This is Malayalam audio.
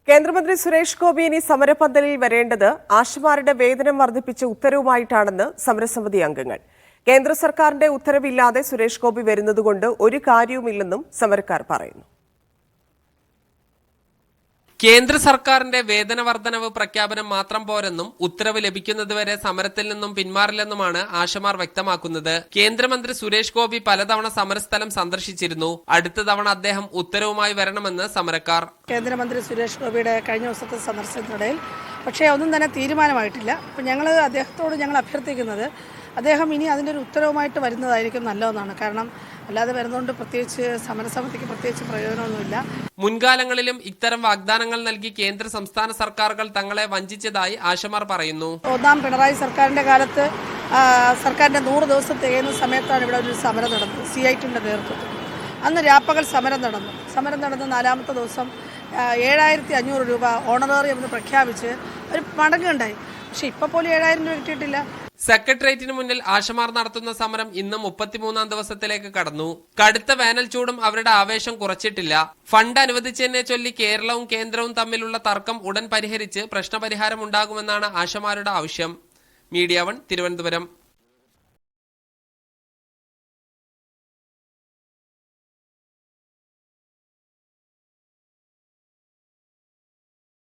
കേന്ദ്രമന്ത്രി സുരേഷ് ഗോപി ഇനി സമരപന്തലിൽ വരേണ്ടത് ആശമാരുടെ വേതനം വർദ്ധിപ്പിച്ച ഉത്തരവുമായിട്ടാണെന്ന് സമരസമിതി അംഗങ്ങൾ. കേന്ദ്ര സർക്കാരിന്റെ ഉത്തരവില്ലാതെ സുരേഷ് ഗോപി വരുന്നതുകൊണ്ട് ഒരു കാര്യവുമില്ലെന്നും സമരക്കാർ പറയുന്നു. കേന്ദ്ര സർക്കാരിന്റെ വേതന വർധനവ് പ്രഖ്യാപനം മാത്രം പോരെന്നും ഉത്തരവ് ലഭിക്കുന്നതുവരെ സമരത്തിൽ നിന്നും പിന്മാറില്ലെന്നുമാണ് ആശമാർ വ്യക്തമാക്കുന്നത്. കേന്ദ്രമന്ത്രി സുരേഷ് ഗോപി പലതവണ സമരസ്ഥലം സന്ദർശിച്ചിരുന്നു. അടുത്ത തവണ അദ്ദേഹം ഉത്തരവുമായി വരണമെന്ന് സമരക്കാർ. കേന്ദ്രമന്ത്രി സുരേഷ് ഗോപിയുടെ കഴിഞ്ഞ ദിവസത്തെ സന്ദർശനത്തിനിടയിൽ പക്ഷേ ഒന്നും തന്നെ തീരുമാനമായിട്ടില്ല. അപ്പം ഞങ്ങൾ അദ്ദേഹത്തോട് അഭ്യർത്ഥിക്കുന്നത് അദ്ദേഹം ഇനി അതിൻ്റെ ഒരു ഉത്തരവുമായിട്ട് വരുന്നതായിരിക്കും നല്ലതെന്നാണ്. കാരണം അല്ലാതെ വരുന്നതുകൊണ്ട് പ്രത്യേകിച്ച് സമരസമിതിക്ക് പ്രത്യേകിച്ച് പ്രയോജനമൊന്നുമില്ല. മുൻകാലങ്ങളിലും ഇത്തരം വാഗ്ദാനങ്ങൾ നൽകി കേന്ദ്ര സംസ്ഥാന സർക്കാരുകൾ തങ്ങളെ വഞ്ചിച്ചതായി ആശമാർ പറയുന്നു. ഒന്നാം പിണറായി സർക്കാരിന്റെ കാലത്ത് സർക്കാരിന്റെ 100 ദിവസം തികയുന്ന സമയത്താണ് ഇവിടെ ഒരു സമരം നടന്നത്. CITയുടെ നേതൃത്വത്തിൽ അന്ന് രാപ്പകൽ സമരം നടന്ന് 4ാമത്തെ ദിവസം 7500 രൂപ ഓണറേറിയം എന്ന് പ്രഖ്യാപിച്ച് ഒരു മടങ്ങുണ്ടായി. പക്ഷെ ഇപ്പോൾ പോലും 7000 രൂപ കിട്ടിയിട്ടില്ല. സെക്രട്ടേറിയറ്റിന് മുന്നിൽ ആശമാർ നടത്തുന്ന സമരം ഇന്ന് 33ാം ദിവസത്തിലേക്ക് കടന്നു. കടുത്ത വേനൽ ചൂടും അവരുടെ ആവേശം കുറച്ചിട്ടില്ല. ഫണ്ട് അനുവദിച്ചതിനെ ചൊല്ലി കേരളവും കേന്ദ്രവും തമ്മിലുള്ള തർക്കം ഉടൻ പരിഹരിച്ച് പ്രശ്നപരിഹാരം ഉണ്ടാകുമെന്നാണ് ആശമാരുടെ ആവശ്യം. മീഡിയ 1 തിരുവനന്തപുരം.